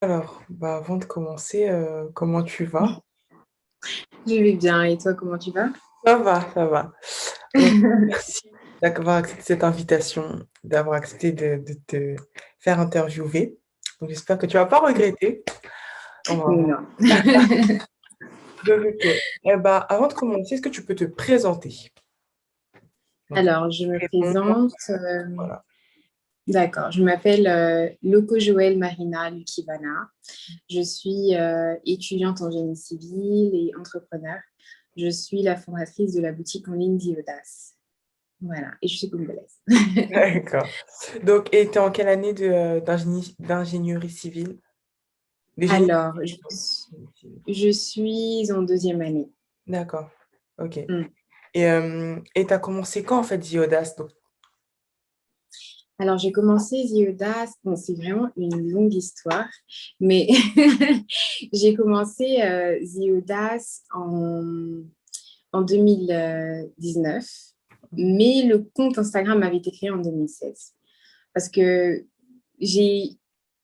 Alors, avant de commencer, comment tu vas? Je vais bien. Et toi, comment tu vas? Ça va, ça va. Donc, merci d'avoir accepté cette invitation, d'avoir accepté de te faire interviewer. Donc, j'espère que tu vas pas regretter. On va voir. Non. Donc, ok. Avant de commencer, est-ce que tu peux te présenter? Donc, Alors, je me prénom, présente. voilà. D'accord. Je m'appelle Loco Joël Marina Lukivana. Je suis étudiante en génie civil et entrepreneur. Je suis la fondatrice de la boutique en ligne Diodas. Voilà. Et je suis congolaise. D'accord. Donc, et tu es en quelle année d'ingénierie civile? De génie Alors, civil. je suis en deuxième année. D'accord. Ok. Hmm. Et tu as commencé quand, en fait, Ziodas? Donc, Alors, j'ai commencé The Audace. Bon, c'est vraiment une longue histoire, mais j'ai commencé The Audace en 2019, mais le compte Instagram avait été créé en 2016 parce que j'ai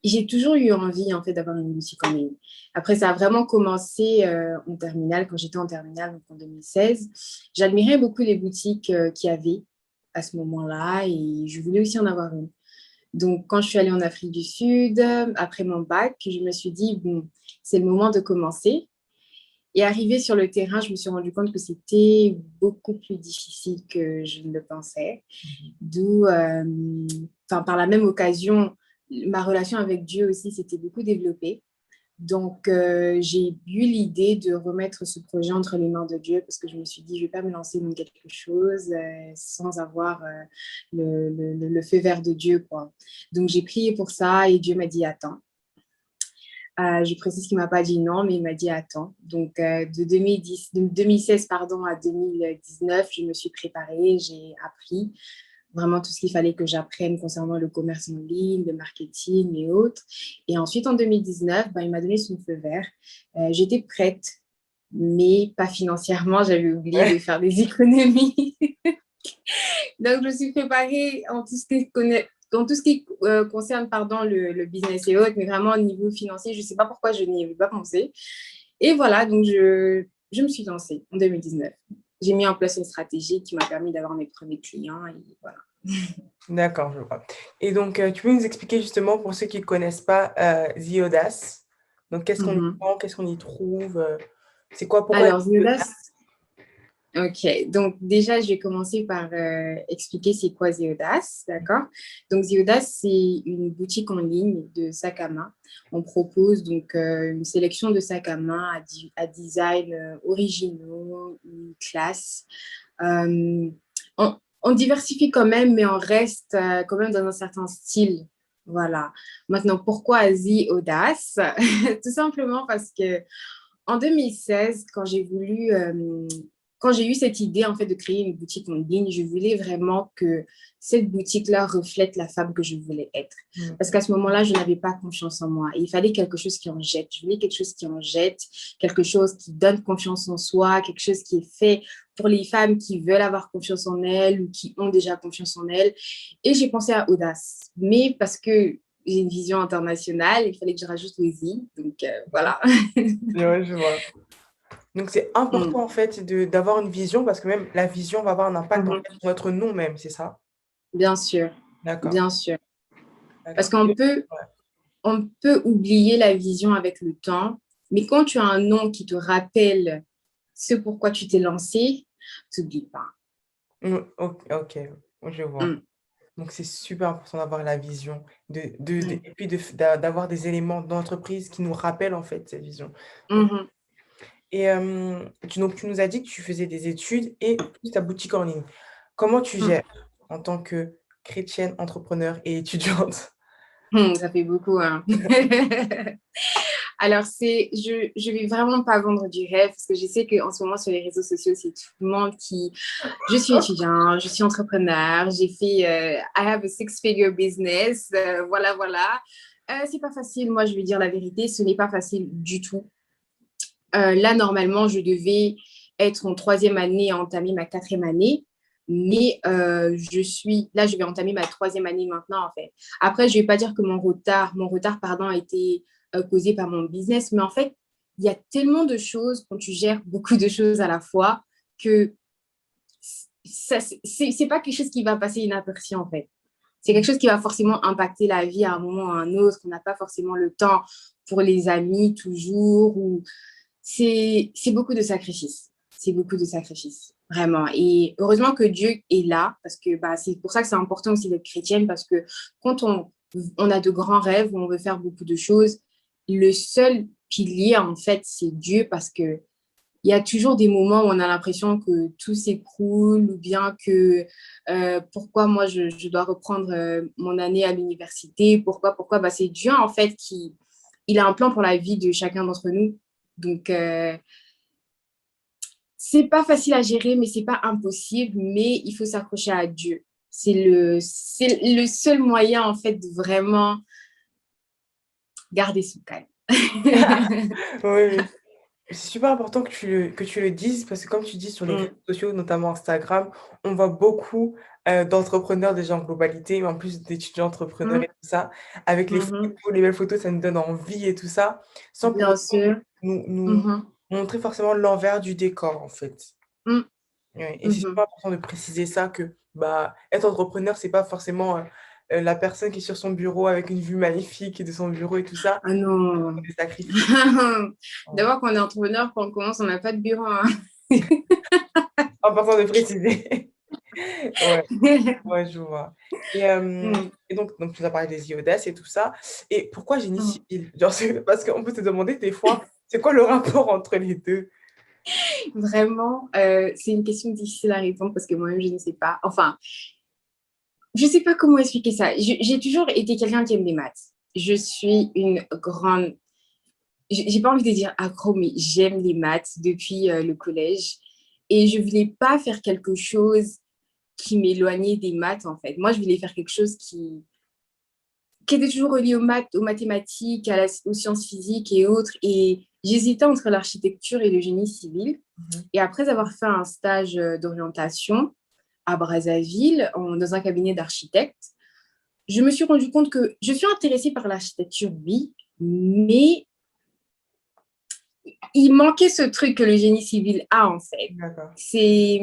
j'ai toujours eu envie en fait d'avoir une boutique en ligne. Après, ça a vraiment commencé en terminale, quand j'étais en terminale, donc en 2016. J'admirais beaucoup les boutiques qu'il y avait à ce moment-là et je voulais aussi en avoir une. Donc, quand je suis allée en Afrique du Sud, après mon bac, je me suis dit, bon, c'est le moment de commencer. Et arrivée sur le terrain, je me suis rendu compte que c'était beaucoup plus difficile que je ne le pensais. D'où, par la même occasion, ma relation avec Dieu aussi s'était beaucoup développée. Donc, j'ai eu l'idée de remettre ce projet entre les mains de Dieu parce que je me suis dit, je ne vais pas me lancer dans quelque chose sans avoir le feu vert de Dieu, quoi. Donc, j'ai prié pour ça et Dieu m'a dit, attends. Je précise qu'il ne m'a pas dit non, mais il m'a dit attends. Donc, de 2016 pardon, à 2019, je me suis préparée, j'ai appris vraiment tout ce qu'il fallait que j'apprenne concernant le commerce en ligne, le marketing et autres. Et ensuite, en 2019, il m'a donné son feu vert. J'étais prête, mais pas financièrement. J'avais oublié de faire des économies. Donc, je me suis préparée en tout ce qui dans tout ce qui concerne pardon, le business et autres, mais vraiment au niveau financier, je ne sais pas pourquoi je n'y avais pas pensé. Et voilà, donc je me suis lancée en 2019. J'ai mis en place une stratégie qui m'a permis d'avoir mes premiers clients et voilà. d'accord, je vois. Et donc, tu peux nous expliquer justement pour ceux qui ne connaissent pas The Audace. Donc, qu'est-ce qu'on y Mhm. prend, qu'est-ce qu'on y trouve, c'est quoi, pourquoi Alors, The Audace? Ziodas, ok. Donc, déjà, je vais commencer par expliquer c'est quoi Ziodas, d'accord? Donc, Ziodas, c'est une boutique en ligne de sacs à main. On propose donc une sélection de sacs à main à design originaux, une classe. Euh, on diversifie quand même, mais on reste quand même dans un certain style. Voilà. Maintenant, pourquoi Asie Audace? Tout simplement parce que en 2016, quand j'ai eu cette idée en fait de créer une boutique en ligne, je voulais vraiment que cette boutique-là reflète la femme que je voulais être. Parce Mhm. qu'à ce moment-là, je n'avais pas confiance en moi. Et il fallait quelque chose qui en jette. Je voulais quelque chose qui en jette, quelque chose qui donne confiance en soi, quelque chose qui est fait pour les femmes qui veulent avoir confiance en elles ou qui ont déjà confiance en elles. Et j'ai pensé à Audace. Mais parce que j'ai une vision internationale, il fallait que je rajoute les i. Donc voilà. Ouais, je vois. Donc, c'est Mm. important en fait d'avoir une vision parce que même la vision va avoir un impact en Mhm. fait, sur notre nom même, c'est ça? Bien sûr, D'accord, bien sûr. Parce d'accord. Ouais. on peut oublier la vision avec le temps, mais quand tu as un nom qui te rappelle ce pourquoi tu t'es lancé, tu n'oublies pas. Ok, ok, je vois. Mm. Donc, c'est super important d'avoir la vision Mm. et puis d'avoir des éléments d'entreprise qui nous rappellent en fait cette vision. Donc, Mhm. et donc, tu nous as dit que tu faisais des études et plus ta boutique en ligne. Comment tu Mm. gères en tant que chrétienne, entrepreneur et étudiante? Ça fait beaucoup, hein. Alors, je vais vraiment pas vendre du rêve parce que je sais qu'en ce moment sur les réseaux sociaux, c'est tout le monde qui, je suis étudiant, je suis entrepreneur, j'ai fait, I have a six-figure business, voilà, voilà. C'est pas facile, moi, je vais dire la vérité, ce n'est pas facile du tout. Là, normalement, je devais être en troisième année et entamer ma quatrième année. Mais je vais entamer ma troisième année maintenant, en fait. Après, je ne vais pas dire que mon retard, pardon, a été causé par mon business, mais en fait, il y a tellement de choses quand tu gères beaucoup de choses à la fois que ça, c'est pas quelque chose qui va passer inaperçu, en fait. C'est quelque chose qui va forcément impacter la vie à un moment ou à un autre. On n'a pas forcément le temps pour les amis toujours. Ou c'est beaucoup de sacrifices. C'est beaucoup de sacrifices, vraiment. Et heureusement que Dieu est là, parce que bah, c'est pour ça que c'est important aussi d'être chrétienne, parce que quand on a de grands rêves, on veut faire beaucoup de choses, le seul pilier, en fait, c'est Dieu, parce que il y a toujours des moments où on a l'impression que tout s'écroule ou bien que pourquoi moi je dois reprendre mon année à l'université, pourquoi bah, c'est Dieu en fait qui il a un plan pour la vie de chacun d'entre nous. Donc c'est pas facile à gérer, mais c'est pas impossible, mais il faut s'accrocher à Dieu. C'est le seul moyen en fait de vraiment garder son calme. Oui, oui. C'est super important que tu le dises parce que comme tu dis sur les réseaux Mm, sociaux, notamment Instagram, on voit beaucoup d'entrepreneurs déjà en globalité, mais en plus d'étudiants entrepreneurs et mm, tout ça, avec mhm. les belles photos, ça nous donne envie et tout ça, sans pour Bien autant sûr. nous Mhm, montrer forcément l'envers du décor en fait. mm, Ouais, et c'est super mhm. important de préciser ça que bah, être entrepreneur, c'est pas forcément la personne qui est sur son bureau avec une vue magnifique de son bureau et tout ça, Ah non. des sacrifices. Ouais. D'abord, quand on est entrepreneur, quand on commence, on n'a pas de bureau, hein. Important de préciser. Ouais, ouais, je vois. Mm, Et donc, tu nous as parlé des IODES et tout ça. Et pourquoi génie mm. civil? Genre, parce qu'on peut se demander des fois, c'est quoi le rapport entre les deux? Vraiment, c'est une question difficile à répondre parce que moi-même, je ne sais pas. Enfin, je ne sais pas comment expliquer ça. J'ai toujours été quelqu'un qui aime les maths. Je suis une grande... J'ai pas envie de dire accro, mais j'aime les maths depuis le collège. Et je voulais pas faire quelque chose qui m'éloignait des maths, en fait. Moi, je voulais faire quelque chose qui était toujours relié aux maths, aux mathématiques, aux sciences physiques et autres. Et j'hésitais entre l'architecture et le génie civil. Mhm. Et après avoir fait un stage d'orientation à Brazzaville, dans un cabinet d'architectes, je me suis rendu compte que je suis intéressée par l'architecture, oui, mais il manquait ce truc que le génie civil a en fait. D'accord. C'est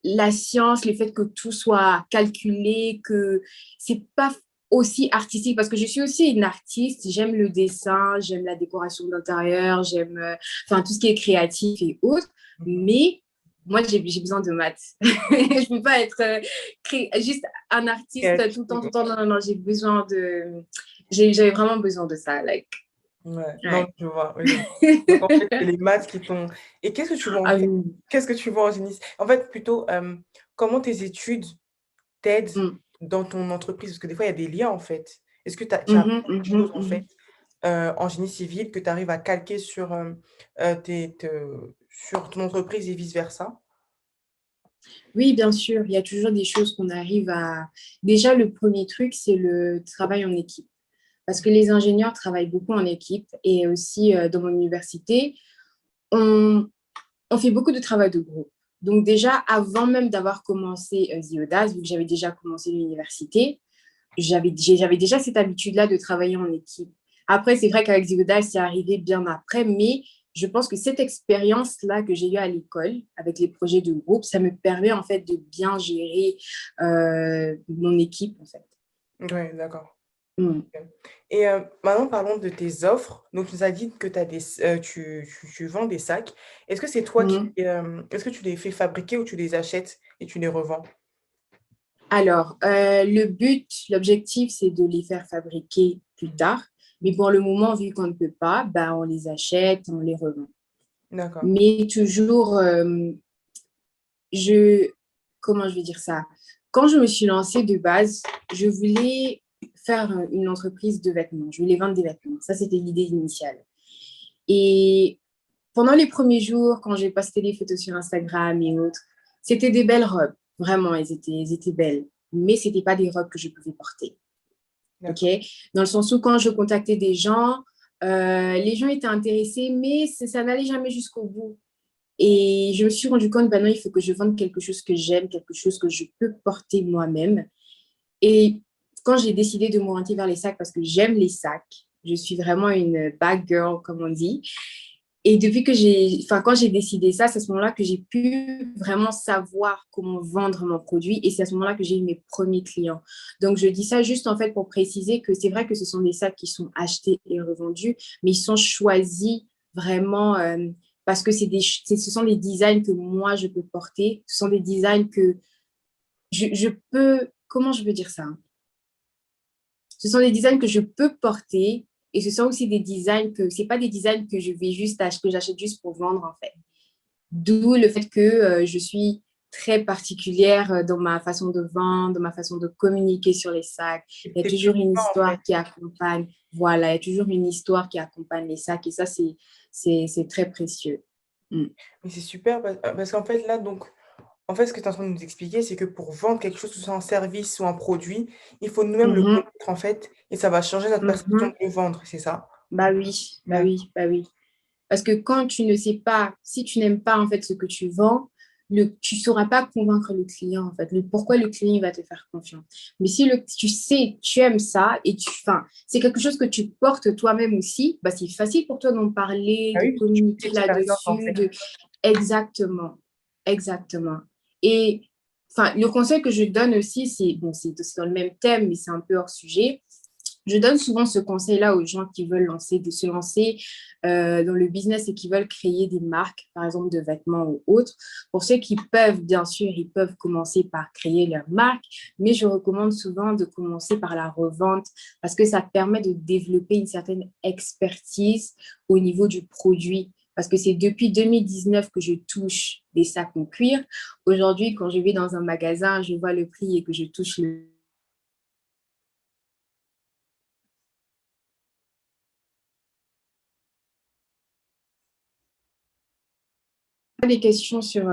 la science, le fait que tout soit calculé, que c'est pas aussi artistique parce que je suis aussi une artiste, j'aime le dessin, j'aime la décoration d'intérieur, j'aime enfin tout ce qui est créatif et autres, Mhm. mais moi j'ai besoin de maths. Je peux pas être juste un artiste Créatif. tout le temps, non, non, non, j'avais vraiment besoin de ça, like, Ouais, non, ouais. je vois, oui, je vois. Donc, en fait, c'est les maths qui t'ont. Et qu'est-ce que tu vois en Ah fait? oui. Qu'est-ce que tu vois en génie? En fait, plutôt, comment tes études t'aident Mm. dans ton entreprise? Parce que des fois, il y a des liens en fait. Est-ce que tu Mhm, apprends des choses mhm, en fait mhm. en génie civil que tu arrives à calquer sur, sur ton entreprise et vice-versa? Oui, bien sûr, il y a toujours des choses qu'on arrive à... Déjà, le premier truc, c'est le travail en équipe. Parce que les ingénieurs travaillent beaucoup en équipe et aussi dans mon université, on, on fait beaucoup de travail de groupe. Donc déjà, avant même d'avoir commencé Ziodas, vu que j'avais déjà commencé l'université, j'avais déjà cette habitude-là de travailler en équipe. Après, c'est vrai qu'avec Ziodas, c'est arrivé bien après, mais je pense que cette expérience-là que j'ai eue à l'école, avec les projets de groupe, ça me permet en fait de bien gérer mon équipe, en fait. Oui, d'accord. Mm. Ok. Et maintenant, parlons de tes offres. Donc, tu nous as dit que tu vends des sacs. Est-ce que c'est toi Mm. est-ce que tu les fais fabriquer ou tu les achètes et tu les revends? Alors, l'objectif, c'est de les faire fabriquer plus Mhm. tard. Mais pour le moment, vu qu'on ne peut pas, ben, on les achète, on les revend. D'accord. Mais toujours, je, comment je vais dire ça? Quand je me suis lancée de base, je voulais faire une entreprise de vêtements. Je voulais vendre des vêtements. Ça, c'était l'idée initiale. Et pendant les premiers jours, quand j'ai posté des photos sur Instagram et autres, c'était des belles robes. Vraiment, elles étaient belles. Mais ce n'étaient pas des robes que je pouvais porter. OK? D'accord. Dans le sens où quand je contactais des gens, les gens étaient intéressés, mais ça n'allait jamais jusqu'au bout. Et je me suis rendu compte, ben non, il faut que je vende quelque chose que j'aime, quelque chose que je peux porter moi-même. Et quand j'ai décidé de m'orienter vers les sacs, parce que j'aime les sacs, je suis vraiment une bag girl, comme on dit. Et depuis que quand j'ai décidé ça, c'est à ce moment-là que j'ai pu vraiment savoir comment vendre mon produit. Et c'est à ce moment-là que j'ai eu mes premiers clients. Donc, je dis ça juste en fait pour préciser que c'est vrai que ce sont des sacs qui sont achetés et revendus, mais ils sont choisis vraiment parce que ce sont des designs que moi, je peux porter. Ce sont des designs que je peux, comment je veux dire ça? Ce sont des designs que je peux porter et ce sont aussi des designs c'est pas des designs que je vais juste acheter, que j'achète juste pour vendre en fait. D'où le fait que je suis très particulière dans ma façon de vendre, dans ma façon de communiquer sur les sacs. Il y a T'es plus toujours une vivant, en fait. histoire qui accompagne, voilà, il y a toujours une histoire qui accompagne les sacs et ça, c'est très précieux. Mm. Mais c'est super parce qu'en fait, là, donc, en fait, ce que tu es en train de nous expliquer, c'est que pour vendre quelque chose, que ce soit un service ou un produit, il faut nous-mêmes le Mhm, connaître, en fait, et ça va changer notre perception de mhm. le vendre, c'est ça? Bah oui, bah D'accord. oui, bah oui. Parce que quand tu ne sais pas, si tu n'aimes pas en fait ce que tu vends, tu ne sauras pas convaincre le client en fait, pourquoi le client il va te faire confiance. Mais si tu sais, tu aimes ça et c'est quelque chose que tu portes toi-même aussi, bah, c'est facile pour toi d'en parler, Ah de oui, tu peux communiquer l'expérience, en là-dessus, fait. exactement, exactement. Et le conseil que je donne aussi, c'est dans le même thème, mais c'est un peu hors sujet. Je donne souvent ce conseil-là aux gens qui veulent se lancer dans le business et qui veulent créer des marques, par exemple de vêtements ou autres. Pour ceux qui peuvent, bien sûr, ils peuvent commencer par créer leur marque, mais je recommande souvent de commencer par la revente parce que ça permet de développer une certaine expertise au niveau du produit. Parce que c'est depuis 2019 que je touche des sacs en cuir. Aujourd'hui, quand je vais dans un magasin, je vois le prix et que je touche des questions sur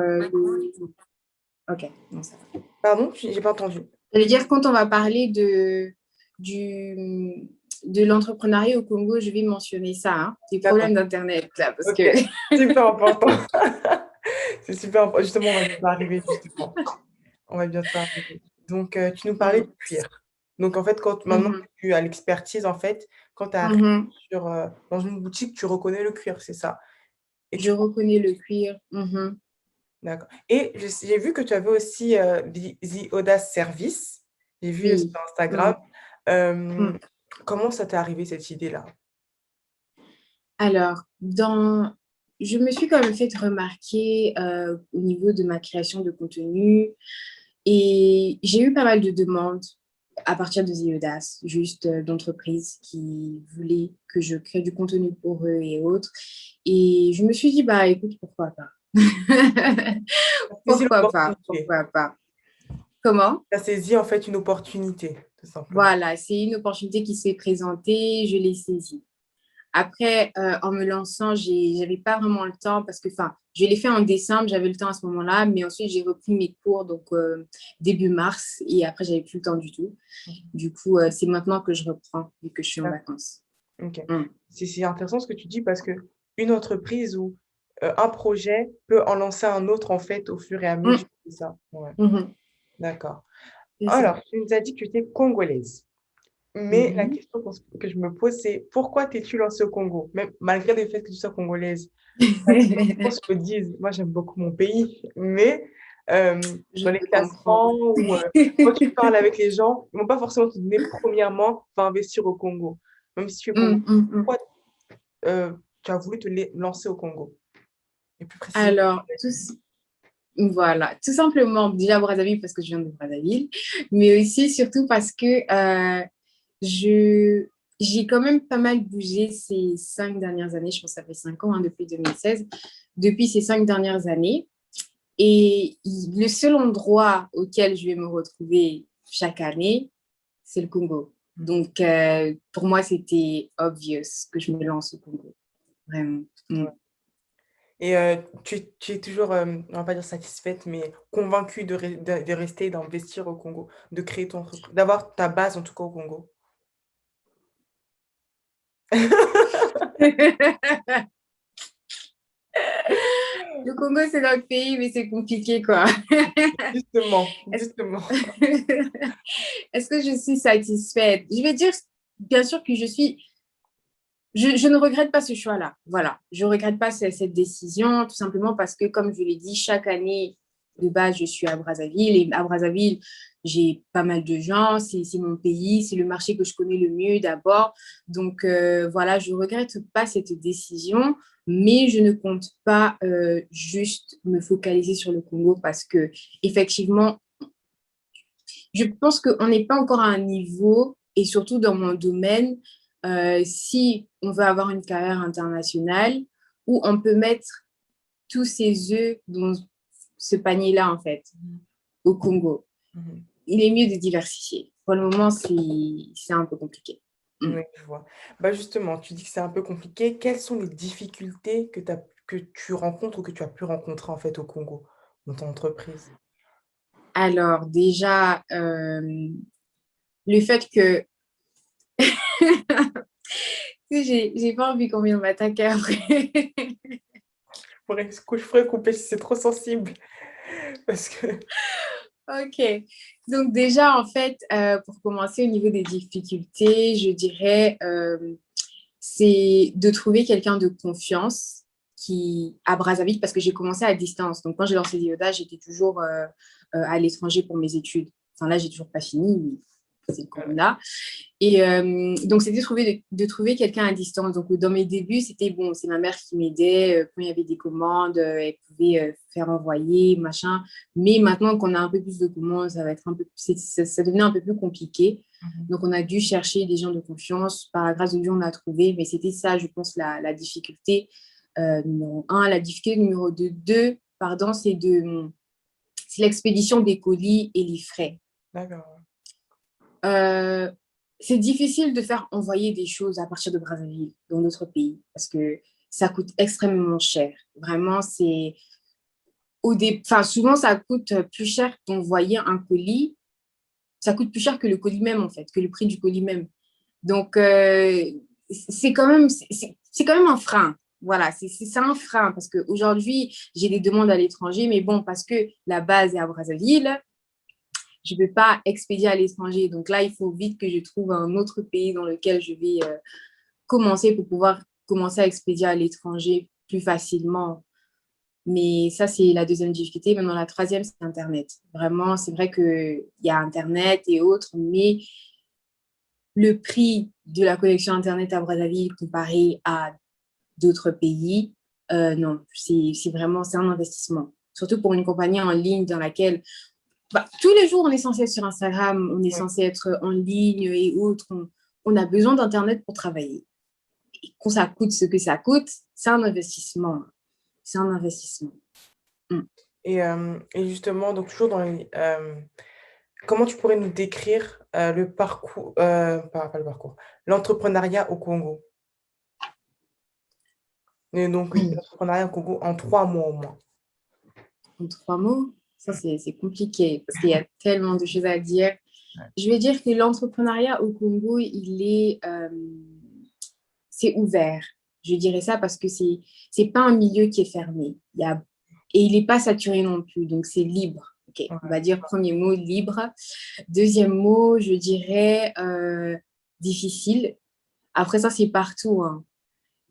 Ok, non, ça va. Pardon, j'ai pas entendu. J'allais dire, quand on va parler du, de l'entrepreneuriat au Congo, je vais mentionner ça, hein, des D'accord. problèmes d'Internet, là, parce Ok, que... super important. C'est super important. Justement, on va bientôt arriver, justement. On va bientôt arriver. Donc, tu nous parlais Mm. du cuir. Donc, en fait, quand maintenant Mhm. que tu as l'expertise, en fait, quand tu arrives Mhm. dans une boutique, tu reconnais le cuir, c'est ça? Et Je tu reconnais le cuir. Mhm. d'accord. Et j'ai vu que tu avais aussi The Audace Service. J'ai vu sur Oui. Instagram. Mm. Euh, Mm. comment ça t'est arrivé cette idée-là? Alors, je me suis quand même fait remarquer au niveau de ma création de contenu et j'ai eu pas mal de demandes à partir de The Audace, juste d'entreprises qui voulaient que je crée du contenu pour eux et autres. Et je me suis dit, bah écoute, pourquoi pas? Tu as saisi Pourquoi pas? l'opportunité. Pourquoi pas? Comment? Tu as saisi en fait une opportunité, tout simplement. Voilà, c'est une opportunité qui s'est présentée, je l'ai saisie. Après, en me lançant, j'avais pas vraiment le temps parce que, je l'ai fait en décembre, j'avais le temps à ce moment-là, mais ensuite j'ai repris mes cours donc début mars et après j'avais plus le temps du tout. Du coup, c'est maintenant que je reprends vu que je suis en D'accord. vacances. Ok. Mm. C'est intéressant ce que tu dis parce que une entreprise ou un projet peut en lancer un autre en fait au fur et à Mm. mesure. C'est ça. Ouais. Mhm. D'accord. C'est ça. Alors, tu nous as dit que tu étais congolaise. Mais la Mhm. question que je me pose, c'est pourquoi t'es-tu lancée au Congo? Même malgré le fait que tu sois congolaise. La plupart des gens se le disent, moi j'aime beaucoup mon pays, mais Je dans les te comprends. classements ou quand tu parles avec les gens, ils vont pas forcément te donner premièrement, va investir au Congo. Même si tu es congolais, Mm, mm, mm. pourquoi tu as voulu lancer au Congo? Et plus précisément, Alors, voilà, tout simplement, déjà Brazzaville parce que je viens de Brazzaville, mais aussi surtout parce que je, j'ai quand même pas mal bougé ces 5 dernières années. Je pense que ça fait 5 ans, hein, depuis 2016. Depuis ces 5 dernières années. Et le seul endroit auquel je vais me retrouver chaque année, c'est le Congo. Donc, pour moi, c'était obvious que je me lance au Congo. Vraiment. Mm. ouais. Et tu es toujours, on va pas dire satisfaite, mais convaincue de rester, d'investir au Congo, de créer ton entreprise, d'avoir ta base en tout cas au Congo. Le Congo, c'est notre pays, mais c'est compliqué, quoi. Justement, Est-ce justement. est-ce que je suis satisfaite? Je vais dire, bien sûr que je ne regrette pas ce choix-là. Voilà, je ne regrette pas cette décision, tout simplement parce que, comme je l'ai dit, chaque année, de base, je suis à Brazzaville. Et à Brazzaville, j'ai pas mal de gens, c'est mon pays, c'est le marché que je connais le mieux d'abord. Donc, voilà, je ne regrette pas cette décision, mais je ne compte pas juste me focaliser sur le Congo parce que, effectivement, je pense qu'on n'est pas encore à un niveau, et surtout dans mon domaine, si on veut avoir une carrière internationale, où on peut mettre tous ses œufs dans ce panier-là, en fait, au Congo. Mhm. Il est mieux de diversifier. Pour le moment, c'est un peu compliqué. Mm. Oui, je vois. Bah justement, tu dis que c'est un peu compliqué. Quelles sont les difficultés que tu rencontres ou que tu as pu rencontrer en fait au Congo dans ton entreprise? Alors, déjà, le fait que tu sais, j'ai pas envie qu'on vienne m'attaquer après. Je pourrais couper si c'est trop sensible. Parce que... Ok. Donc déjà, en fait, pour commencer au niveau des difficultés, je dirais, c'est de trouver quelqu'un de confiance qui à Brazzaville, parce que j'ai commencé à distance. Donc quand j'ai lancé Yoda, j'étais toujours à l'étranger pour mes études. Enfin là, j'ai toujours pas fini, mais c'est comme là. Et donc, c'était de trouver quelqu'un à distance. Donc, dans mes débuts, c'était bon, c'est ma mère qui m'aidait. Quand il y avait des commandes, elle pouvait faire envoyer, machin. Mais maintenant qu'on a un peu plus de commandes, ça va être un peu, ça devenait un peu plus compliqué. Mhm. Donc, on a dû chercher des gens de confiance. Par la grâce de Dieu, on a trouvé. Mais c'était ça, je pense, la difficulté numéro un. La difficulté numéro deux, pardon, c'est l'expédition des colis et les frais. D'accord. Euh, c'est difficile de faire envoyer des choses à partir de Brazzaville dans d'autres pays parce que ça coûte extrêmement cher. Vraiment, enfin, souvent, ça coûte plus cher d'envoyer un colis. Ça coûte plus cher que le colis même, en fait, que le prix du colis même. Donc, c'est quand même un frein. Voilà, c'est un frein parce qu'aujourd'hui, j'ai des demandes à l'étranger, mais bon, parce que la base est à Brazzaville, je ne peux pas expédier à l'étranger. Donc là, il faut vite que je trouve un autre pays dans lequel je vais commencer pour pouvoir commencer à expédier à l'étranger plus facilement. Mais ça, c'est la deuxième difficulté. Maintenant, la troisième, c'est Internet. Vraiment, c'est vrai qu'il y a Internet et autres, mais le prix de la connexion Internet à Brazzaville comparé à d'autres pays, non, c'est vraiment c'est un investissement. Surtout pour une compagnie en ligne dans laquelle tous les jours, on est censé être sur Instagram, on est Oui. censé être en ligne et autres. On a besoin d'Internet pour travailler. Et quand ça coûte ce que ça coûte, c'est un investissement. C'est un investissement. Mm. Et justement, donc toujours dans les, comment tu pourrais nous décrire le parcours, pas le parcours, l'entrepreneuriat au Congo? Et donc, oui, l'entrepreneuriat au Congo en 3 mois au moins. En 3 mots, ça c'est compliqué parce qu'il y a tellement de choses à dire. Ouais. Je vais dire que l'entrepreneuriat au Congo, c'est ouvert. Je dirais ça parce que c'est pas un milieu qui est fermé. Et il n'est pas saturé non plus, donc c'est libre. Ok, on va Ouais. dire premier mot, libre. Deuxième mot, je dirais difficile. Après ça, c'est partout, hein.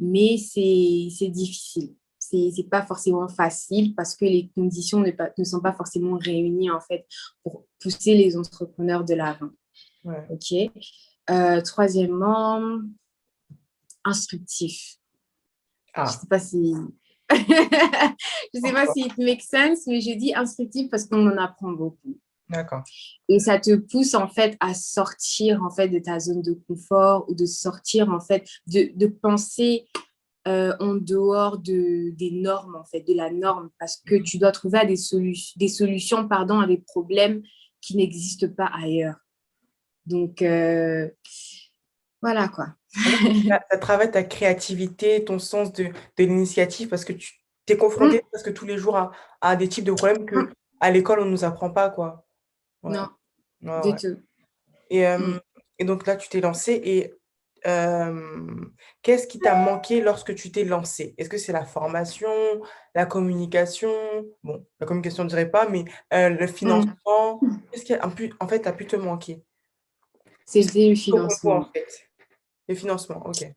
Mais c'est difficile. C'est pas forcément facile parce que les conditions ne sont pas forcément réunies en fait pour pousser les entrepreneurs de l'avant. Ouais. Ok. Troisièmement, instructif. Je Ah, sais pas si je sais pas pourquoi? si it makes sense, mais je dis instructif parce qu'on en apprend beaucoup. D'accord. Et ça te pousse en fait à sortir en fait de ta zone de confort ou de sortir en fait de penser en dehors des normes en fait, de la norme, parce que tu dois trouver des solutions pardon, à des problèmes qui n'existent pas ailleurs. Donc voilà quoi. Ça travaille ta créativité, ton sens de l'initiative, parce que tu es Mm, confronté presque tous les jours à des types de problèmes que mm. à l'école, on ne nous apprend pas, quoi. Ouais, Non, ouais, du ouais. tout. Et, Mm. euh, et donc là, tu t'es lancé et euh, qu'est-ce qui t'a manqué lorsque tu t'es lancé? Est-ce que c'est la formation, la communication? Bon, la communication, je ne dirais pas, mais le Mm. financement, qu'est-ce qui en fait, a pu te manquer? Ou c'est C'était le au concours, en financement. fait? Le financement, ok.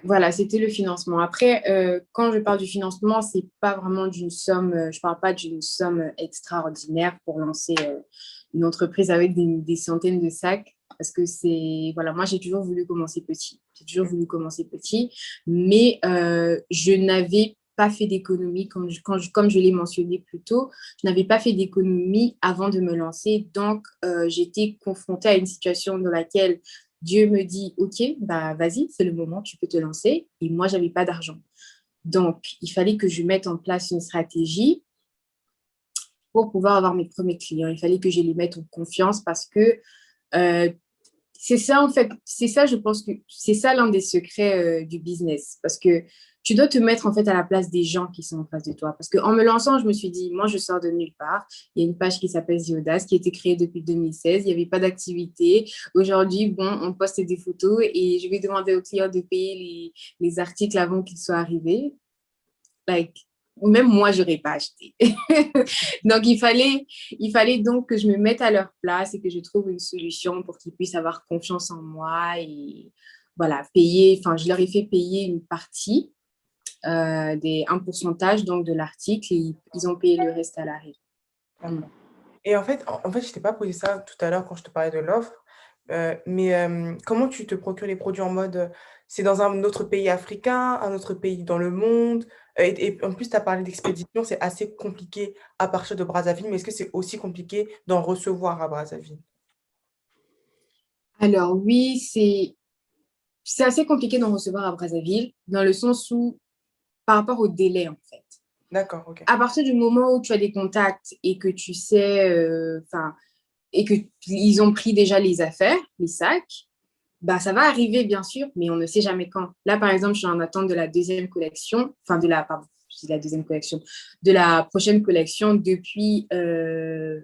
Voilà, c'était le financement. Après, quand je parle du financement, c'est pas vraiment d'une somme, je parle pas d'une somme extraordinaire pour lancer une entreprise avec des centaines de sacs, parce que c'est, voilà, moi j'ai toujours voulu commencer petit. J'ai toujours voulu commencer petit, mais je n'avais pas fait d'économie, comme je l'ai mentionné plus tôt, je n'avais pas fait d'économie avant de me lancer. Donc, j'étais confrontée à une situation dans laquelle Dieu me dit, OK, bah vas-y, c'est le moment, tu peux te lancer. Et moi, j'avais pas d'argent. Donc, il fallait que je mette en place une stratégie pour pouvoir avoir mes premiers clients. Il fallait que je les mette en confiance parce que euh, c'est ça, en fait, c'est ça, je pense que c'est ça l'un des secrets du business. Parce que tu dois te mettre, en fait, à la place des gens qui sont en face de toi. Parce qu'en me lançant, je me suis dit, moi, je sors de nulle part. Il y a une page qui s'appelle Ziodas, qui a été créée depuis 2016. Il n'y avait pas d'activité. Aujourd'hui, bon, on poste des photos et je vais demander aux clients de payer les articles avant qu'ils soient arrivés. Like, même moi, je n'aurais pas acheté. Donc, il fallait donc que je me mette à leur place et que je trouve une solution pour qu'ils puissent avoir confiance en moi et voilà, payer, enfin, je leur ai fait payer une partie, un pourcentage donc de l'article et ils ont payé le reste à l'arrivée. Mm. D'accord. Et en fait, je t'ai pas posé ça tout à l'heure quand je te parlais de l'offre, mais comment tu te procures les produits en mode, c'est dans un autre pays africain, un autre pays dans le monde, et en plus, tu as parlé d'expédition, c'est assez compliqué à partir de Brazzaville, mais est-ce que c'est aussi compliqué d'en recevoir à Brazzaville? Alors oui, c'est assez compliqué d'en recevoir à Brazzaville, dans le sens où, par rapport au délai, en fait. D'accord, ok. À partir du moment où tu as des contacts et que tu sais, enfin, et que ils ont pris déjà les affaires, les sacs, bah ça va arriver bien sûr, mais on ne sait jamais quand. Là, par exemple, je suis en attente de la deuxième collection, enfin pardon, je dis la deuxième collection, de la prochaine collection depuis, je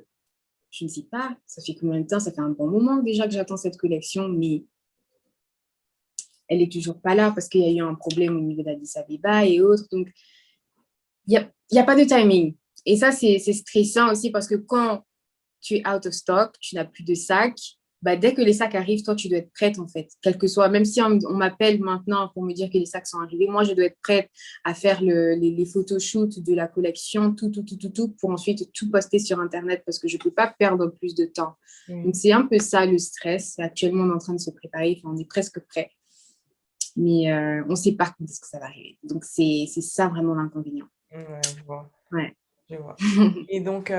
ne sais pas, ça fait combien de temps, ça fait un bon moment déjà que j'attends cette collection, mais elle est toujours pas là parce qu'il y a eu un problème au niveau d'Addis Abeba et autres. Donc, il y a pas de timing. Et ça, c'est stressant aussi parce que quand tu es out of stock, tu n'as plus de sacs, bah, dès que les sacs arrivent, toi, tu dois être prête en fait. Quel que soit, même si on m'appelle maintenant pour me dire que les sacs sont arrivés, moi, je dois être prête à faire les photoshoots de la collection, tout, tout, tout, tout, tout, pour ensuite tout poster sur Internet parce que je ne peux pas perdre plus de temps. Donc, Oui. c'est un peu ça le stress. Actuellement, on est en train de se préparer, enfin, on est presque prêt, mais on ne sait pas quand est-ce que ça va arriver. Donc, c'est ça vraiment l'inconvénient. Ouais, je vois, Ouais. je vois. Et donc,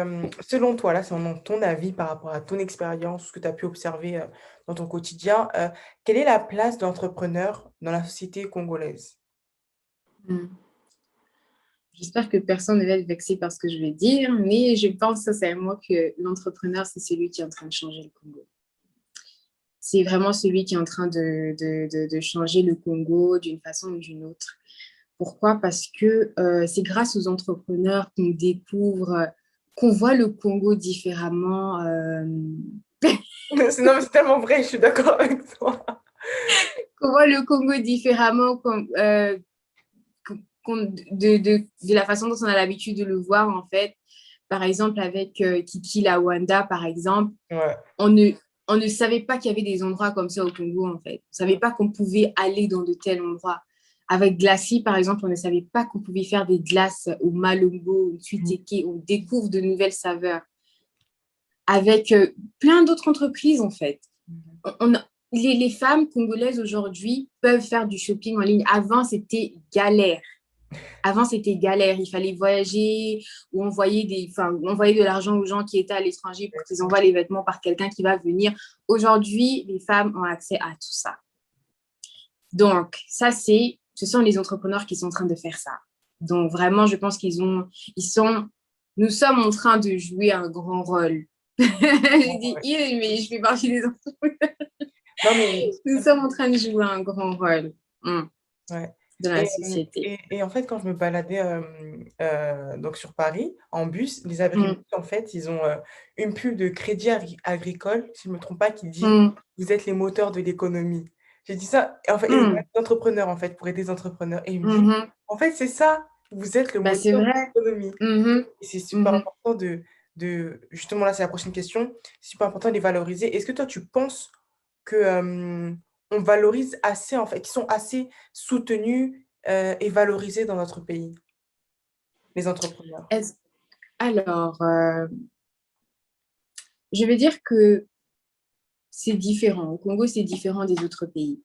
selon toi, là, c'est vraiment ton avis par rapport à ton expérience, ce que tu as pu observer dans ton quotidien, quelle est la place de l'entrepreneur dans la société congolaise? Mm. J'espère que personne ne va être vexé par ce que je vais dire, mais je pense sincèrement que l'entrepreneur, c'est celui qui est en train de changer le Congo. C'est vraiment celui qui est en train de changer le Congo d'une façon ou d'une autre. Pourquoi? Parce que c'est grâce aux entrepreneurs qu'on découvre, qu'on voit le Congo différemment. Non, mais c'est tellement vrai, je suis d'accord avec toi. Qu'on voit le Congo différemment de la façon dont on a l'habitude de le voir, en fait. Par exemple, avec Kiki Lawanda, par exemple, Ouais. on ne, on ne savait pas qu'il y avait des endroits comme ça au Congo, en fait. On ne savait pas qu'on pouvait aller dans de tels endroits. Avec Glacis, par exemple, on ne savait pas qu'on pouvait faire des glaces au malongo, au tuiteke. On découvre de nouvelles saveurs. Avec plein d'autres entreprises, en fait. Mhm. Les femmes congolaises aujourd'hui peuvent faire du shopping en ligne. Avant, c'était galère. Avant, c'était galère. Il fallait voyager ou envoyer de l'argent aux gens qui étaient à l'étranger pour qu'ils envoient les vêtements par quelqu'un qui va venir. Aujourd'hui, les femmes ont accès à tout ça. Donc, ce sont les entrepreneurs qui sont en train de faire ça. Donc, vraiment, je pense nous sommes en train de jouer un grand rôle. Je dis, Ouais. mais je fais partie des entrepreneurs. Non, mais Nous sommes en train de jouer un grand rôle ouais. dans la Et, société. et en fait, quand je me baladais donc sur Paris en bus, les abribus, Mm, en fait, ils ont une pub de Crédit Agricole, si je ne me trompe pas, qui dit mm, «Vous êtes les moteurs de l'économie». J'ai dit ça, et en fait, et Hmm, des entrepreneurs, en fait, pour aider les entrepreneurs. Et il me dit, mhm. en fait, c'est ça, vous êtes le Bah, c'est moteur de vrai. l'économie. Mhm, Et c'est super mhm. important justement, là, c'est la prochaine question, c'est super important de les valoriser. Est-ce que toi, tu penses que, on valorise assez, en fait, qu'ils sont assez soutenus, et valorisés dans notre pays, les entrepreneurs? Est-ce- Alors, je vais dire que c'est différent. Au Congo, c'est différent des autres pays.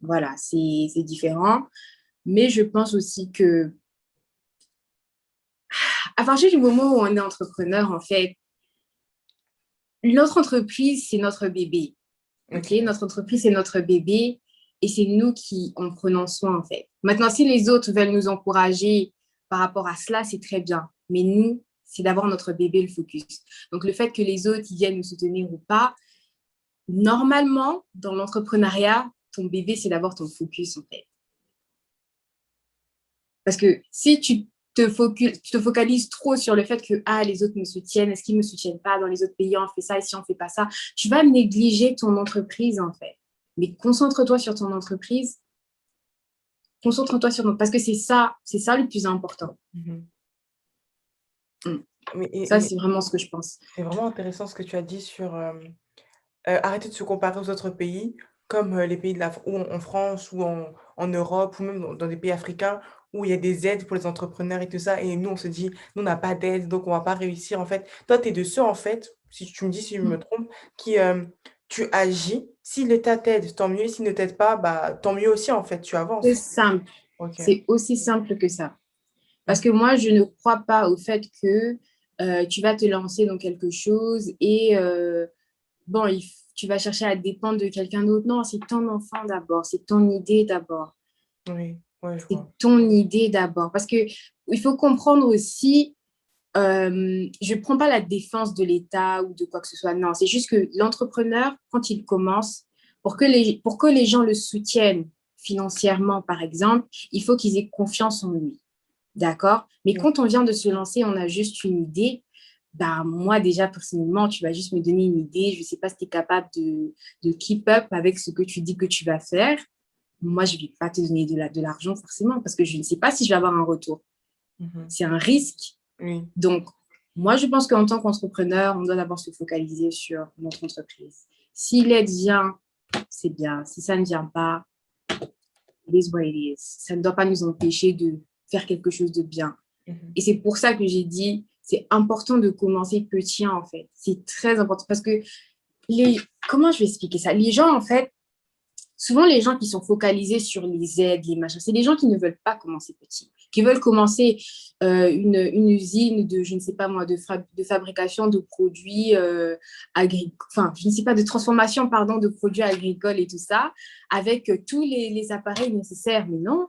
Voilà, c'est différent. Mais je pense aussi que à partir du moment où on est entrepreneur, en fait, notre entreprise, c'est notre bébé. OK? OK. Notre entreprise, c'est notre bébé et c'est nous qui en prenons soin, en fait. Maintenant, si les autres veulent nous encourager par rapport à cela, c'est très bien. Mais nous, c'est d'avoir notre bébé le focus. Donc, le fait que les autres ils viennent nous soutenir ou pas, normalement, dans l'entrepreneuriat, ton bébé, c'est d'avoir ton focus, en fait. Parce que si tu te focalises trop sur le fait que ah, les autres me soutiennent, est-ce qu'ils ne me soutiennent pas? Dans les autres pays, on fait ça, ici, on ne fait pas ça. Tu vas négliger ton entreprise, en fait. Mais concentre-toi sur ton entreprise, concentre-toi sur ton... Parce que c'est ça le plus important. Mmh. Mm. Mais Ça, c'est vraiment ce que je pense. c'est vraiment intéressant ce que tu as dit sur, arrêter de se comparer aux autres pays, comme, les pays de la ou en France ou en Europe ou même dans des pays africains où il y a des aides pour les entrepreneurs et tout ça, et nous, on se dit: «Nous, on n'a pas d'aide, donc on va pas réussir». En fait, toi, tu es de ceux, en fait, si tu me dis si je me Mm. trompe, qui, tu agis. Si l'État t'aide, tant mieux, s'il ne t'aide pas, bah, tant mieux aussi, en fait, tu C'est avances. simple. OK. C'est aussi simple que ça. Parce Mmh. que moi, je ne crois pas au fait que tu vas te lancer dans quelque chose et bon, tu vas chercher à dépendre de quelqu'un d'autre. Non, c'est ton enfant d'abord, c'est ton idée d'abord. Oui, ouais, je C'est vois. ton idée d'abord. Parce que il faut comprendre aussi, je ne prends pas la défense de l'État ou de quoi que ce soit. Non, c'est juste que l'entrepreneur, quand il commence, pour que les gens le soutiennent financièrement, par exemple, il faut qu'ils aient confiance en lui. D'accord? Mais Mmh. quand on vient de se lancer, on a juste une idée. Bah, moi, déjà, personnellement, tu vas juste me donner une idée. Je ne sais pas si tu es capable de keep up avec ce que tu dis que tu vas faire. Moi, je ne vais pas te donner de l'argent forcément parce que je ne sais pas si je vais avoir un retour. Mmh. C'est un risque. Oui. Donc, moi, je pense qu'en tant qu'entrepreneur, on doit d'abord se focaliser sur notre entreprise. Si l'aide vient, c'est bien. Si ça ne vient pas, it is what it is. Ça ne doit pas nous empêcher de faire quelque chose de bien. Mmh. Et c'est pour ça que j'ai dit, c'est important de commencer petit, en fait. C'est très important parce que les, comment je vais expliquer ça? Les gens, en fait, souvent les gens qui sont focalisés sur les aides, les machins, c'est des gens qui ne veulent pas commencer petit, qui veulent commencer une usine de, je ne sais pas moi, de fabrication de produits agricoles, enfin, je ne sais pas, de transformation, pardon, de produits agricoles et tout ça, avec tous les appareils nécessaires. Mais non,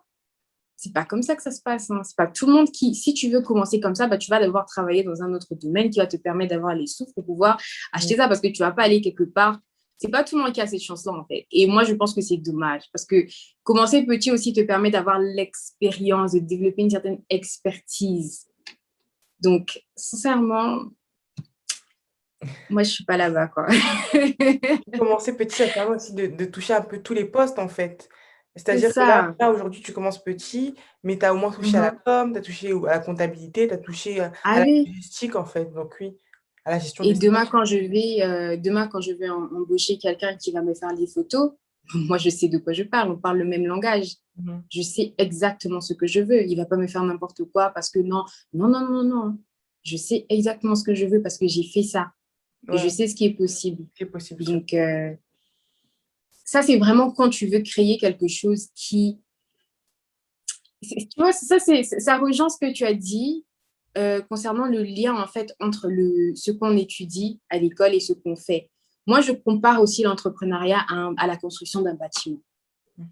c'est pas comme ça que ça se passe. Hein. C'est pas tout le monde qui, si tu veux commencer comme ça, bah, tu vas devoir travailler dans un autre domaine qui va te permettre d'avoir les sous pour pouvoir Mmh. acheter ça parce que tu vas pas aller quelque part. C'est pas tout le monde qui a cette chance-là, en fait. Et moi, je pense que c'est dommage parce que commencer petit aussi te permet d'avoir l'expérience, de développer une certaine expertise. Donc, sincèrement, moi, je suis pas là-bas, quoi. Commencer petit, ça te permet aussi de toucher un peu tous les postes, en fait. C'est C'est-à-dire que là ça. là, aujourd'hui, tu commences petit, mais tu as au moins touché à la Mhm. com, tu as touché à la comptabilité, tu as touché, à la Allez. logistique, en fait, donc oui, à la gestion Et de stock. demain, quand je vais embaucher quelqu'un qui va me faire les photos, moi, je sais de quoi je parle. On parle le même langage. Mmh. Je sais exactement ce que je veux. Il va pas me faire n'importe quoi parce que non, non, non, non, non. Je sais exactement ce que je veux parce que j'ai fait ça. Et je Ouais, sais ce qui est possible. c'est possible sur Donc, ça, c'est vraiment quand tu veux créer quelque chose qui... Tu vois, ça rejoint ce que tu as dit concernant le lien en fait entre ce qu'on étudie à l'école et ce qu'on fait. Moi, je compare aussi l'entrepreneuriat à la construction d'un bâtiment. mmh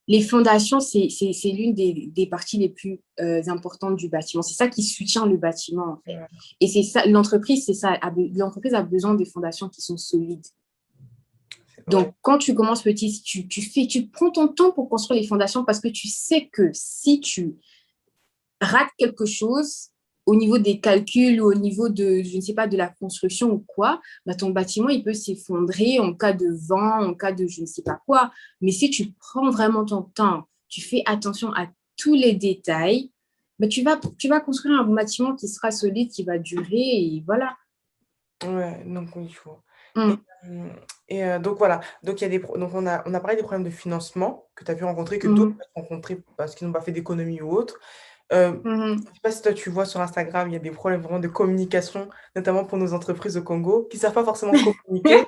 Les fondations, c'est l'une des parties les plus importantes du bâtiment. C'est ça qui soutient le bâtiment en fait. Ouais, Et c'est ça, l'entreprise, c'est ça. L'entreprise a besoin des fondations qui sont solides. c'est ouais, Donc, quand tu commences petit, tu prends ton temps pour construire les fondations parce que tu sais que si tu rates quelque chose, au niveau des calculs ou au niveau de, je ne sais pas, de la construction ou quoi, bah, ton bâtiment, il peut s'effondrer en cas de vent, en cas de je ne sais pas quoi. Mais si tu prends vraiment ton temps, tu fais attention à tous les détails, bah, tu vas construire un bâtiment qui sera solide, qui va durer et voilà. Ouais, donc oui, je vois. Et, Mm, donc voilà, donc il y a donc on a parlé des problèmes de financement que tu as pu rencontrer, que d'autres mhm, peuvent rencontrer parce qu'ils n'ont pas fait d'économie ou autre. Je mhm. ne sais pas si toi tu vois sur Instagram, il y a des problèmes vraiment de communication, notamment pour nos entreprises au Congo, qui ne savent pas forcément communiquer.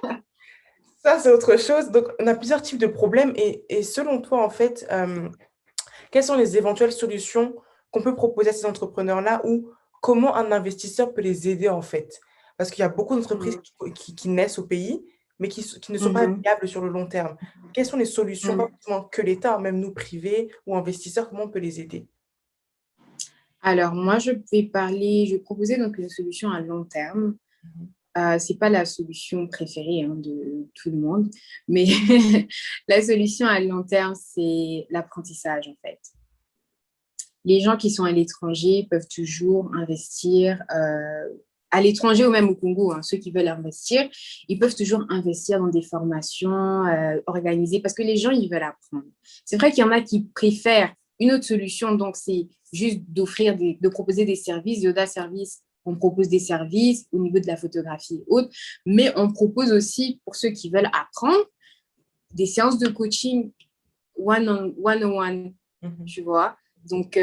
Ça, c'est autre chose. Donc, on a plusieurs types de problèmes. Et selon toi, en fait, quelles sont les éventuelles solutions qu'on peut proposer à ces entrepreneurs-là ou comment un investisseur peut les aider, en fait? Parce qu'il y a beaucoup d'entreprises Mhm, qui naissent au pays, mais qui ne sont pas mhm, viables sur le long terme. Quelles sont les solutions, pas mhm. forcément que l'État, même nous, privés ou investisseurs, comment on peut les aider? Alors, moi, je vais proposer donc une solution à long terme. Mhm. C'est pas la solution préférée hein, de tout le monde, mais la solution à long terme, c'est l'apprentissage en fait. Les gens qui sont à l'étranger peuvent toujours investir à l'étranger ou même au Congo, hein, ceux qui veulent investir, ils peuvent toujours investir dans des formations organisées parce que les gens, ils veulent apprendre. C'est vrai qu'il y en a qui préfèrent une autre solution, donc c'est juste de proposer des services, Yoda Service. On propose des services au niveau de la photographie et autres, mais on propose aussi pour ceux qui veulent apprendre des séances de coaching one-on-one, Mhm. tu vois. Donc,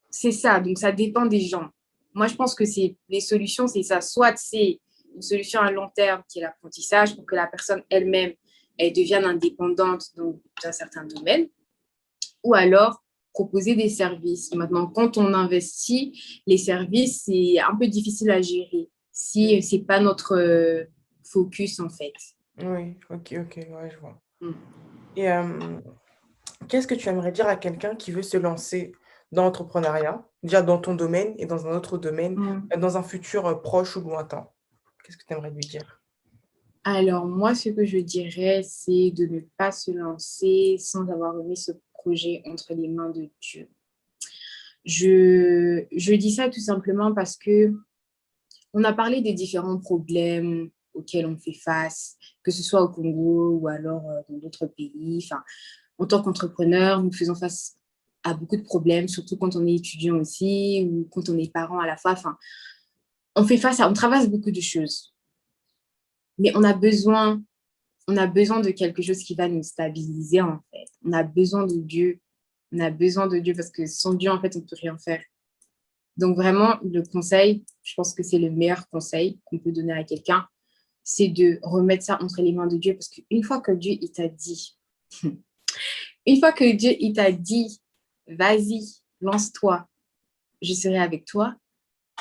c'est ça. Donc, ça dépend des gens. Moi, je pense que les solutions, c'est ça. Soit c'est une solution à long terme qui est l'apprentissage pour que la personne elle-même, elle devienne indépendante dans un certain domaine, ou alors proposer des services. Maintenant, quand on investit, les services, c'est un peu difficile à gérer si c'est pas notre focus, en fait. Oui, ok, ok, ouais, je vois. Mm. Et qu'est-ce que tu aimerais dire à quelqu'un qui veut se lancer dans l'entrepreneuriat, déjà dans ton domaine et dans un autre domaine, Mm. dans un futur proche ou lointain? Qu'est-ce que tu aimerais lui dire? Alors, moi, ce que je dirais, c'est de ne pas se lancer sans avoir remis ce projet entre les mains de Dieu. Je dis ça tout simplement parce que on a parlé des différents problèmes auxquels on fait face, que ce soit au Congo ou alors dans d'autres pays. Enfin, en tant qu'entrepreneur, nous faisons face à beaucoup de problèmes, surtout quand on est étudiant aussi ou quand on est parent à la fois. Enfin, on traverse beaucoup de choses. Mais on a besoin de quelque chose qui va nous stabiliser, en fait. On a besoin de Dieu. On a besoin de Dieu parce que sans Dieu, en fait, on ne peut rien faire. Donc, vraiment, le conseil, je pense que c'est le meilleur conseil qu'on peut donner à quelqu'un, c'est de remettre ça entre les mains de Dieu parce qu'une fois que Dieu, il t'a dit, une fois que Dieu, il t'a dit, vas-y, lance-toi, je serai avec toi,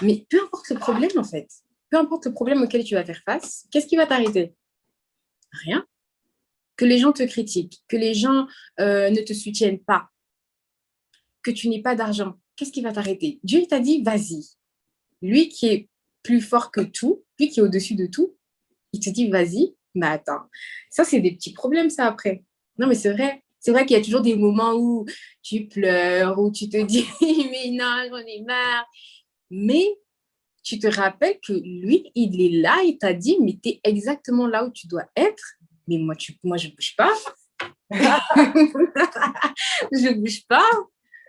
mais peu importe le problème, en fait, peu importe le problème auquel tu vas faire face, qu'est-ce qui va t'arrêter? Rien. Que les gens te critiquent, que les gens ne te soutiennent pas, que tu n'aies pas d'argent, qu'est-ce qui va t'arrêter? Dieu t'a dit, vas-y. Lui qui est plus fort que tout, lui qui est au-dessus de tout, il te dit, vas-y. Mais attends, ça, c'est des petits problèmes, ça, après. Non, mais c'est vrai. C'est vrai qu'il y a toujours des moments où tu pleures, où tu te dis, mais non, j'en ai marre. Mais tu te rappelles que lui, il est là, il t'a dit, mais tu es exactement là où tu dois être. Mais moi je ne bouge pas. Je bouge pas,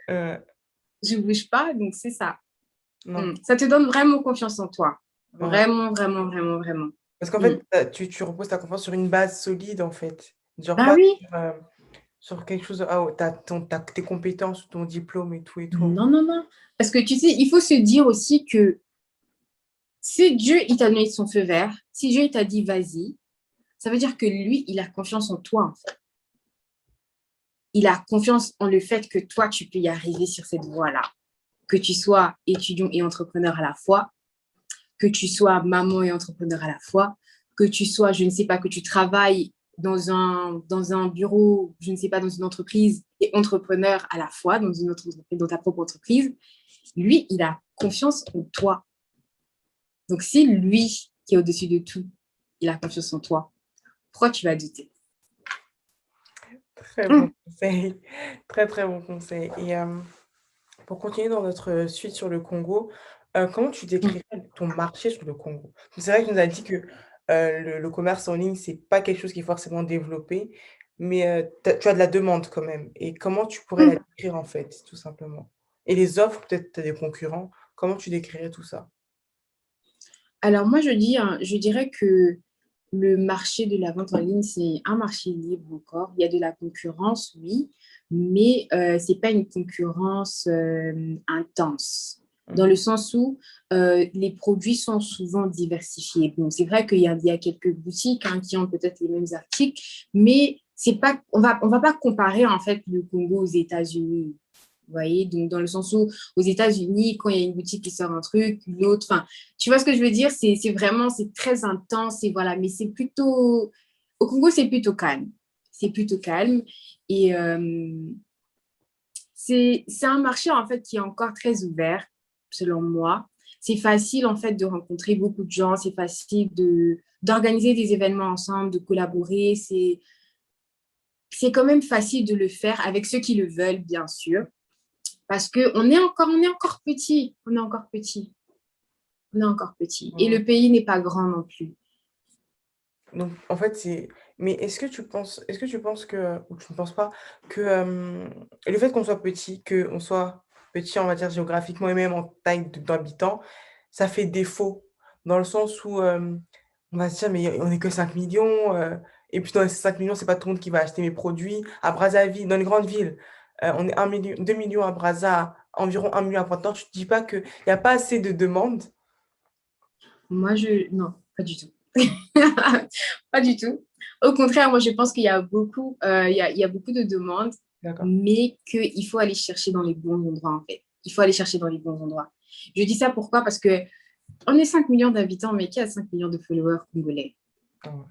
Euh, je bouge pas, donc c'est ça. non, Ça te donne vraiment confiance en toi. ouais. Vraiment, vraiment, vraiment, vraiment. Parce qu'en Mm. fait, tu reposes ta confiance sur une base solide, en fait. Genre Bah pas oui, sur quelque chose, ah, oh, t'as tes compétences, ton diplôme et tout et tout. non, non, non. Parce que tu sais, il faut se dire aussi que si Dieu, il t'a donné son feu vert, si Dieu, il t'a dit vas-y, ça veut dire que lui, il a confiance en toi, en fait. Il a confiance en le fait que toi, tu peux y arriver sur cette voie-là. Que tu sois étudiant et entrepreneur à la fois, que tu sois maman et entrepreneur à la fois, que tu sois, je ne sais pas, que tu travailles dans un bureau, je ne sais pas, dans une entreprise et entrepreneur à la fois, dans une autre entreprise, dans ta propre entreprise, lui, il a confiance en toi. Donc, si lui, qui est au-dessus de tout, il a confiance en toi, pourquoi tu vas douter? Très bon Hum, conseil. Très, très bon conseil. Et Pour continuer dans notre suite sur le Congo, comment tu Mm. décrirais ton marché sur le Congo? C'est vrai que tu nous as dit que, le commerce en ligne, c'est pas quelque chose qui est forcément développé, mais, tu as de la demande quand même et comment tu pourrais la Mm. décrire, en fait, tout simplement? Et les offres, peut-être tu as des concurrents, comment tu décrirais tout ça? Alors moi, je dirais que le marché de la vente en ligne, c'est un marché libre encore. Il y a de la concurrence, oui, mais ce n'est pas une concurrence intense, dans Mmh. le sens où les produits sont souvent diversifiés. Bon, c'est vrai il y a quelques boutiques hein, qui ont peut-être les mêmes articles, mais c'est pas, on va pas comparer en fait le Congo aux États-Unis. Vous voyez, donc dans le sens où aux États-Unis, quand il y a une boutique qui sort un truc, l'autre, enfin, tu vois ce que je veux dire? C'est vraiment, c'est très intense et voilà, mais c'est plutôt, au Congo, c'est plutôt calme. C'est plutôt calme et c'est un marché en fait qui est encore très ouvert, selon moi. C'est facile en fait de rencontrer beaucoup de gens, c'est facile d'organiser des événements ensemble, de collaborer, c'est quand même facile de le faire avec ceux qui le veulent, bien sûr. Parce on est encore petit, on est encore petit, on est encore petit. Et Mmh. le pays n'est pas grand non plus. Donc en fait, c'est mais est-ce que tu penses que ou tu ne penses pas que, le fait qu'on soit petit, qu'on soit petit, on va dire géographiquement et même en taille d'habitants, ça fait défaut? Dans le sens où, on va se dire: «Mais on est que 5 millions et puis dans ces 5 millions c'est pas tout le monde qui va acheter mes produits». À Brazzaville, dans les grandes villes, on est 1 000 000 2 000 000 à Brazza, environ 1 million à Pointe-Noire. Tu te dis pas qu'il y a pas assez de demandes? Non, pas du tout. Pas du tout. Au contraire, moi, je pense qu'il y a beaucoup, il y a beaucoup de demandes, D'accord. mais qu'il faut aller chercher dans les bons endroits, en fait. Il faut aller chercher dans les bons endroits. Je dis ça pourquoi? Parce que on est 5 millions d'habitants, mais qui a 5 millions de followers congolais? Ah ouais.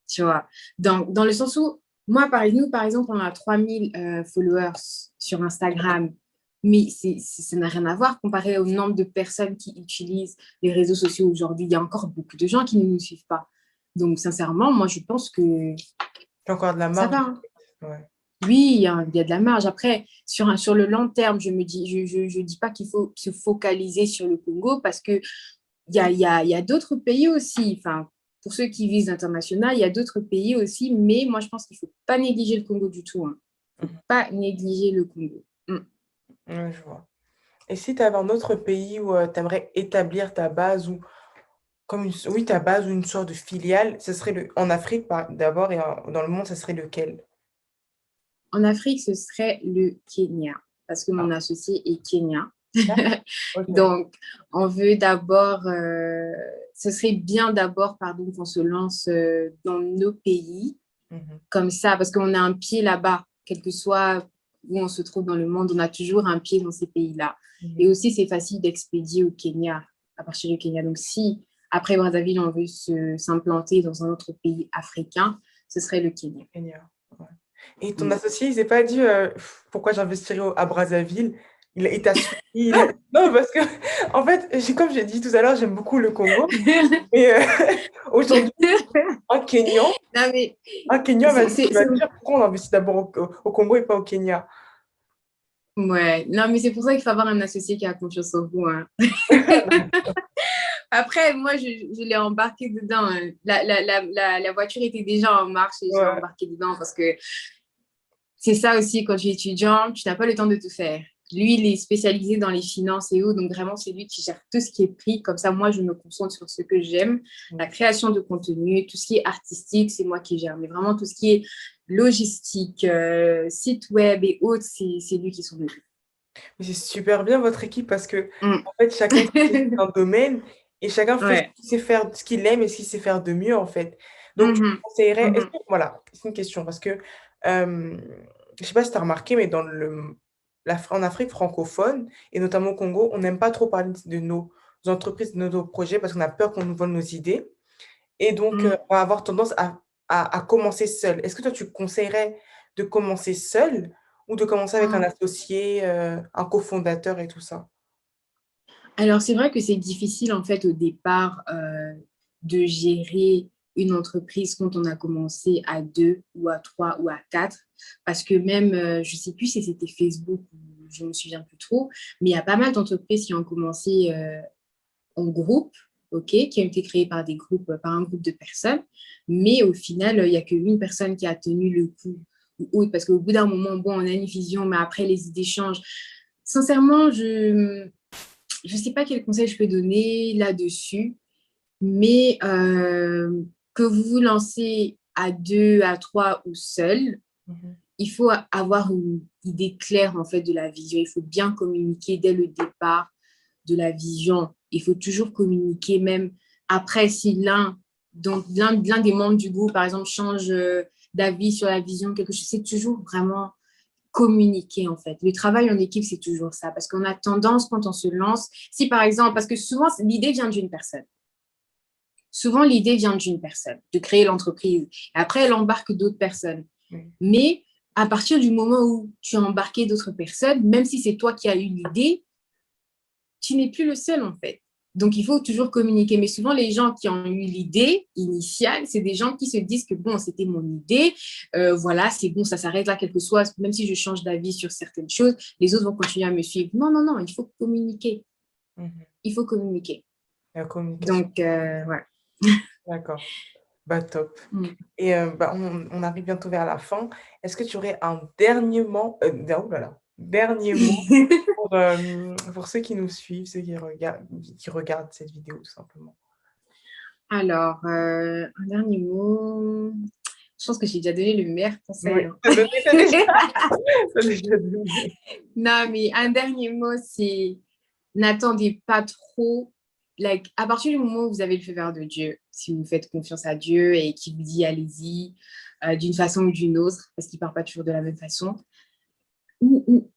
Tu vois. Dans le sens où, moi, nous, par exemple, on a 3000 followers sur Instagram, mais ça n'a rien à voir comparé au nombre de personnes qui utilisent les réseaux sociaux aujourd'hui. Il y a encore beaucoup de gens qui ne nous suivent pas. Donc, sincèrement, moi, je pense que Tu as encore de la ça marge, va, hein. ouais. Oui, il y a de la marge. Après, sur le long terme, je dis pas qu'il faut se focaliser sur le Congo parce que il y a d'autres pays aussi. Enfin, pour ceux qui visent l'international, il y a d'autres pays aussi. Mais moi, je pense qu'il ne faut pas négliger le Congo du tout, hein. Il ne faut Mmh. pas négliger le Congo. Mm. Ouais, je vois. Et si tu avais un autre pays où, tu aimerais établir ta base ou comme une s oui, ta base ou une sorte de filiale, ce serait le en Afrique par d'abord et dans le monde, ce serait lequel? En Afrique, ce serait le Kenya parce que Ah, mon associé est kenyan. d'accord, OK. Donc, on veut d'abord, ce serait bien d'abord, pardon, qu'on se lance dans nos pays Mmh. comme ça, parce qu'on a un pied là-bas, quel que soit où on se trouve dans le monde, on a toujours un pied dans ces pays-là. Et Mmh. aussi, c'est facile d'expédier au Kenya, à partir du Kenya. Donc, si après Brazzaville, on veut s'implanter dans un autre pays africain, ce serait le Kenya. Kenya, ouais. Et ton Mm. associé, il s'est pas dit, «Pourquoi j'investirais à Brazzaville?» Il t'a suivi, il a non, parce que en fait, comme j'ai dit tout à l'heure, j'aime beaucoup le Congo et aujourd'hui, un Kényan Non, mais un Kényan c'est va dire: «Pourquoi on investit d'abord au Congo et pas au Kenya?» ouais. Non, mais c'est pour ça qu'il faut avoir un associé qui a confiance en vous, hein. Après, moi, je l'ai embarqué dedans, hein. La voiture était déjà en marche et je l'ai Ouais. embarqué dedans parce que c'est ça aussi, quand tu es étudiant, tu n'as pas le temps de tout faire. Lui, il est spécialisé dans les finances et où, donc vraiment, c'est lui qui gère tout ce qui est pris. Comme ça, moi, je me concentre sur ce que j'aime, la Mmh. création de contenu, tout ce qui est artistique, c'est moi qui gère. Mais vraiment, tout ce qui est logistique, site web et autres, c'est lui qui s'en occupe. Mais c'est super bien votre équipe parce que Mm. en fait, chacun spécialise un domaine et chacun fait ce Ouais. qu'il sait faire, ce qu'il aime et ce qu'il sait faire de mieux, en fait. Donc tu Mhm. conseillerais est-ce Mhm. que voilà, c'est une question parce que, hem, je sais pas si tu as remarqué, mais dans le en Afrique francophone et notamment au Congo, on n'aime pas trop parler de nos entreprises, de nos projets parce qu'on a peur qu'on nous vole nos idées et donc Mm. on va avoir tendance à commencer seul. Est-ce que toi, tu conseillerais de commencer seul ou de commencer avec un Mm. associé, un cofondateur et tout ça? Alors, c'est vrai que c'est difficile, en fait, au départ, de gérer une entreprise quand on a commencé à deux ou à trois ou à quatre, parce que même, je ne sais plus si c'était Facebook je ne me souviens plus trop, mais il y a pas mal d'entreprises qui ont commencé en groupe, ok, qui ont été créées par des groupes, par un groupe de personnes, mais au final, il n'y a qu'une personne qui a tenu le coup, ou autre, parce qu'au bout d'un moment, bon, on a une vision, mais après, les idées changent. Sincèrement, je ne sais pas quel conseil je peux donner là-dessus, mais que vous vous lancez à deux, à trois ou seul, Mhm. il faut avoir une idée claire en fait de la vision. Il faut bien communiquer dès le départ de la vision. Il faut toujours communiquer même après si l'un des membres du groupe, par exemple, change d'avis sur la vision, quelque chose, c'est toujours vraiment communiquer en fait. Le travail en équipe, c'est toujours ça parce qu'on a tendance quand on se lance, si par exemple, parce que souvent l'idée vient d'une personne. Souvent, l'idée vient d'une personne, de créer l'entreprise. Après, elle embarque d'autres personnes. Oui. Mais à partir du moment où tu as embarqué d'autres personnes, même si c'est toi qui as eu l'idée, tu n'es plus le seul en fait. Donc, il faut toujours communiquer. Mais souvent, les gens qui ont eu l'idée initiale, c'est des gens qui se disent que bon, c'était mon idée, voilà, c'est bon, ça s'arrête là, quel que soit, même si je change d'avis sur certaines choses, les autres vont continuer à me suivre. Non, non, non, il faut communiquer. Mhm. Il faut communiquer. La communication. Donc, ouais. D'accord. Bah, top. Mm. Et bah, on arrive bientôt vers la fin. Est-ce que tu aurais un dernier mot, oh là là, dernier mot pour ceux qui nous suivent, ceux qui regardent cette vidéo, tout simplement? Alors, un dernier mot. Je pense que j'ai déjà donné le meilleur Oui, conseil, hein. t'as déjà, t'as déjà donné. Non, mais un dernier mot, c'est n'attendez pas trop. Like, à partir du moment où vous avez le feu vert de Dieu, si vous faites confiance à Dieu et qu'il vous dit allez-y d'une façon ou d'une autre, parce qu'il ne part pas toujours de la même façon,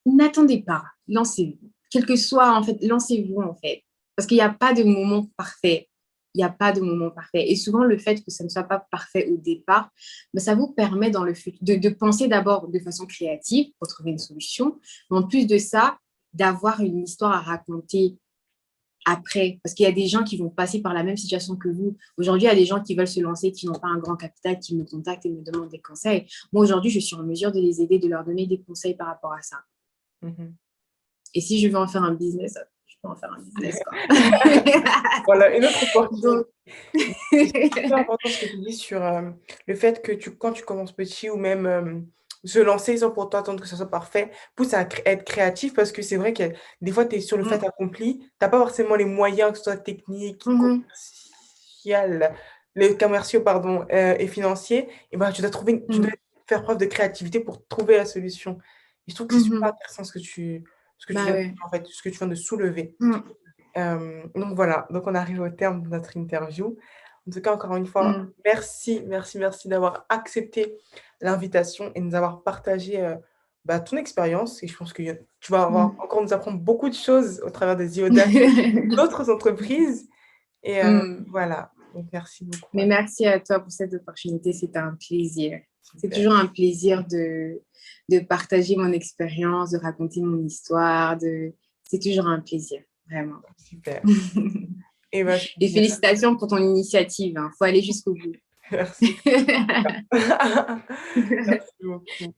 n'attendez pas, lancez-vous. Quel que soit, en fait, lancez-vous, en fait. Parce qu'il n'y a pas de moment parfait. Il n'y a pas de moment parfait. Et souvent, le fait que ça ne soit pas parfait au départ, ben, ça vous permet dans le futur de penser d'abord de façon créative pour trouver une solution. Mais en plus de ça, d'avoir une histoire à raconter après. Parce qu'il y a des gens qui vont passer par la même situation que vous. Aujourd'hui, il y a des gens qui veulent se lancer, qui n'ont pas un grand capital, qui me contactent et me demandent des conseils. Moi, aujourd'hui, je suis en mesure de les aider, de leur donner des conseils par rapport à ça. Mhm. Et si je veux en faire un business, je peux en faire un business, quoi. Voilà, une autre opportunité. Donc, C'est super important ce que tu dis sur le fait que quand tu commences petit ou même se lancer sans pour toi attendre que ça soit parfait, pousse à être créatif parce que c'est vrai que des fois, tu es sur le fait accompli, tu n'as pas forcément les moyens, que ce soit techniques, commerciaux pardon, et financiers, et ben, tu dois faire preuve de créativité pour trouver la solution. Et je trouve que c'est super intéressant ce que tu bah viens de ouais. dire, en fait, ce que tu viens de soulever. Donc voilà, donc on arrive au terme de notre interview. En tout cas, encore une fois, merci, merci, merci d'avoir accepté l'invitation et de nous avoir partagé bah, ton expérience. Et je pense que tu vas encore nous apprendre beaucoup de choses au travers des IODA, d'autres entreprises. Et voilà, donc merci beaucoup. Mais merci à toi pour cette opportunité, c'était un plaisir. C'est Super, toujours un plaisir de partager mon expérience, de raconter mon histoire. C'est toujours un plaisir, vraiment. super. Et bah, je te Et dis félicitations pour ton initiative. Il faut aller jusqu'au bout. merci. Merci beaucoup.